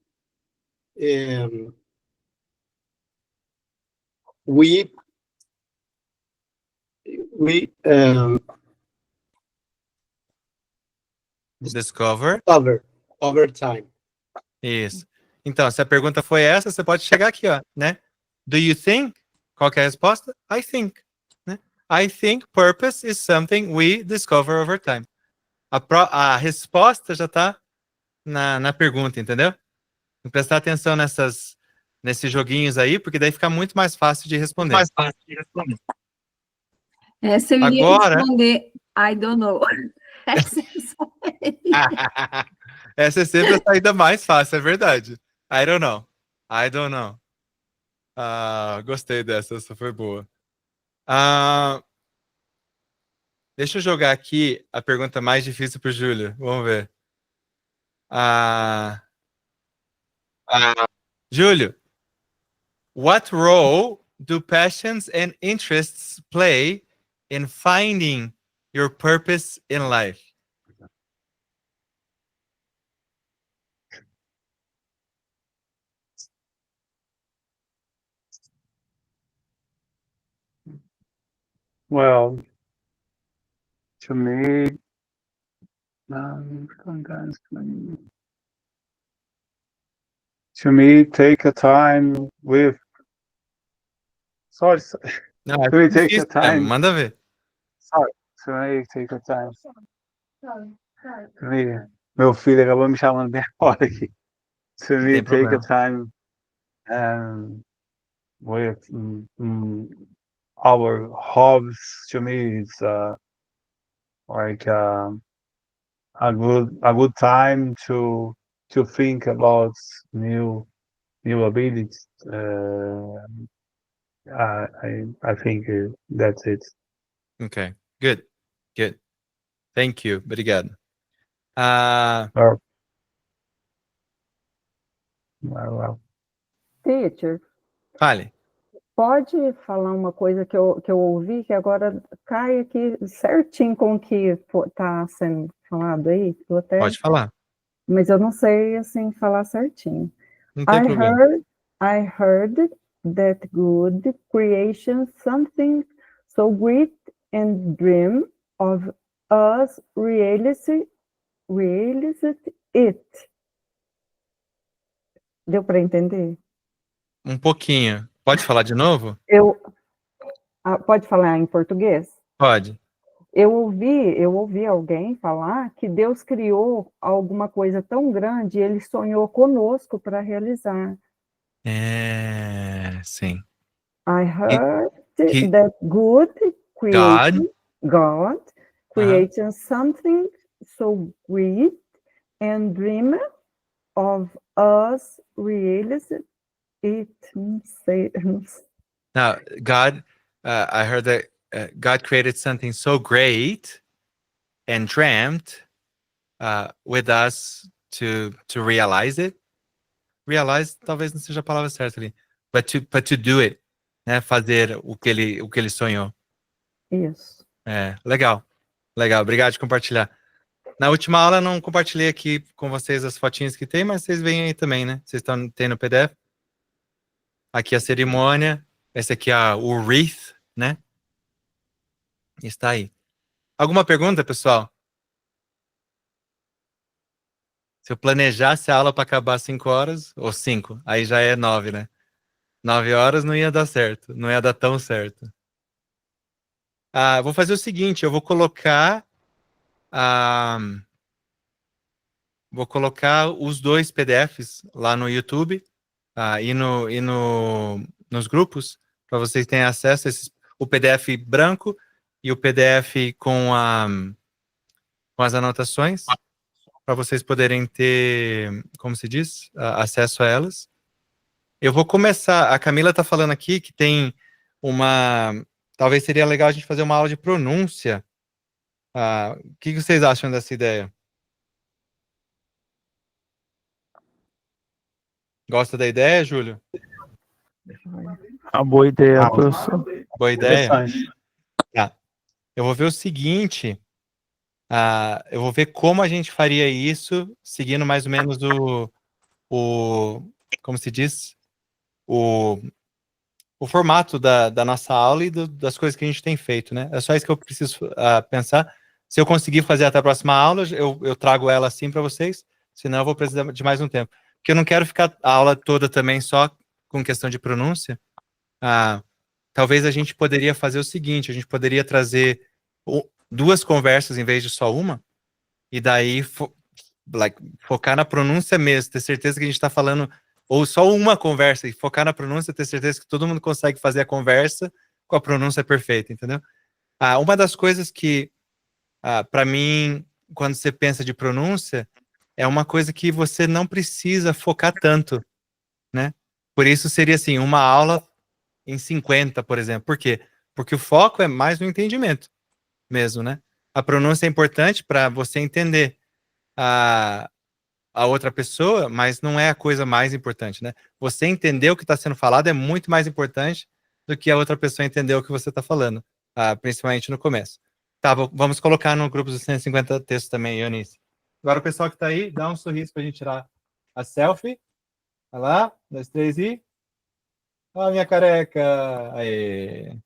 we Discover over time. Isso. Então, se a pergunta foi essa, você pode chegar aqui, ó, né? Do you think? Qual que é a resposta? I think. Né? I think purpose is something we discover over time. A resposta já está na pergunta, entendeu? Vou prestar atenção nesses joguinhos aí, porque daí fica muito mais fácil de responder. Essa eu iria Agora... responder, I don't know. Essa é sempre a saída mais fácil, é verdade. I don't know. I don't know. Gostei dessa, essa foi boa. Deixa eu jogar aqui a pergunta mais difícil para o Júlio. Vamos ver. Júlio, what role do passions and interests play in finding your purpose in life? Well, to me, take a time with. Sorry. Não, to me, take a difícil, time. manda ver. Sorry. To me, take a time. To me, meu filho acabou me chamando bem agora aqui. To me, take a time with our hobbies. To me, it's like a good time to think about new abilities. I think that's it. Okay, good. Thank you. Obrigado. Well, Teacher, Fale. pode falar uma coisa que eu ouvi que agora cai aqui certinho com o que está sendo falado aí? Pode falar. Mas eu não sei, assim, falar certinho. Não tem problema. I heard that good creation something so great and dream of us realized it. Deu para entender? Um pouquinho. Pode falar de novo? Pode falar em português? Pode. Eu ouvi alguém falar que Deus criou alguma coisa tão grande e ele sonhou conosco para realizar. Sim. I heard that God created something so great and dream of us realizing it. Não sei. Now, God, I heard that God created something so great and dreamt with us to realize it. Realize talvez não seja a palavra certa ali. But to do it. Né? Fazer o que ele sonhou. Isso. Legal. Obrigado de compartilhar. Na última aula eu não compartilhei aqui com vocês as fotinhas que tem, mas vocês veem aí também, né? Vocês têm no PDF. Aqui a cerimônia. Esse aqui é o wreath, né? Está aí. Alguma pergunta, pessoal? Se eu planejasse a aula para acabar 5 horas, ou 5, aí já é 9, né? 9 horas não ia dar certo, não ia dar tão certo. Vou fazer o seguinte, eu vou colocar os 2 PDFs lá no YouTube e nos grupos, para vocês terem acesso a o PDF branco e o PDF com as anotações, para vocês poderem ter, como se diz, acesso a elas. Eu vou começar, a Camila está falando aqui que tem talvez seria legal a gente fazer uma aula de pronúncia. O que vocês acham dessa ideia? Gosta da ideia, Júlio? Uma boa ideia, professor. Boa ideia? Interessante. Eu vou ver o seguinte, eu vou ver como a gente faria isso, seguindo mais ou menos como se diz? O formato da nossa aula e das coisas que a gente tem feito, né? É só isso que eu preciso pensar. Se eu conseguir fazer até a próxima aula, eu trago ela assim para vocês, senão eu vou precisar de mais um tempo. Porque eu não quero ficar a aula toda também só com questão de pronúncia. Talvez a gente poderia fazer o seguinte, a gente poderia trazer 2 conversas em vez de só uma, e daí focar na pronúncia mesmo, ter certeza que a gente está falando, ou só uma conversa, e focar na pronúncia, ter certeza que todo mundo consegue fazer a conversa com a pronúncia perfeita, entendeu? Uma das coisas que, para mim, quando você pensa de pronúncia, é uma coisa que você não precisa focar tanto, né? Por isso seria assim, uma aula em 50, por exemplo. Por quê? Porque o foco é mais no entendimento mesmo, né? A pronúncia é importante para você entender a outra pessoa, mas não é a coisa mais importante, né? Você entender o que está sendo falado é muito mais importante do que a outra pessoa entender o que você está falando, principalmente no começo. Tá, vamos colocar no grupo dos 150 textos também, Eunice. Agora o pessoal que está aí, dá um sorriso para a gente tirar a selfie. Olha lá, 2, 3 e... Olha a minha careca! Aê!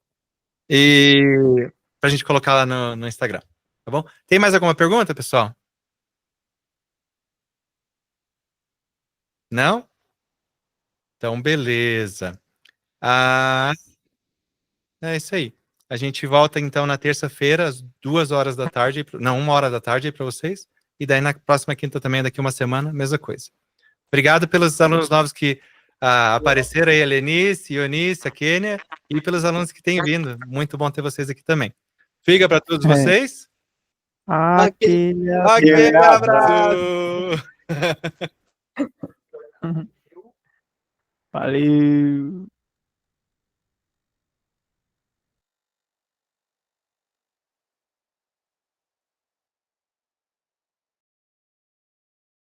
E para a gente colocar lá no Instagram, tá bom? Tem mais alguma pergunta, pessoal? Não? Então, beleza. É isso aí. A gente volta, então, na terça-feira, às 2 horas da tarde. Não, 1 hora da tarde para vocês. E daí, na próxima quinta também, daqui uma semana, mesma coisa. Obrigado pelos alunos novos que apareceram aí, a Lenice, a Ionice, a Kênia, e pelos alunos que têm vindo. Muito bom ter vocês aqui também. Fica para todos vocês. Aquele Aquele abraço. abraço! Valeu.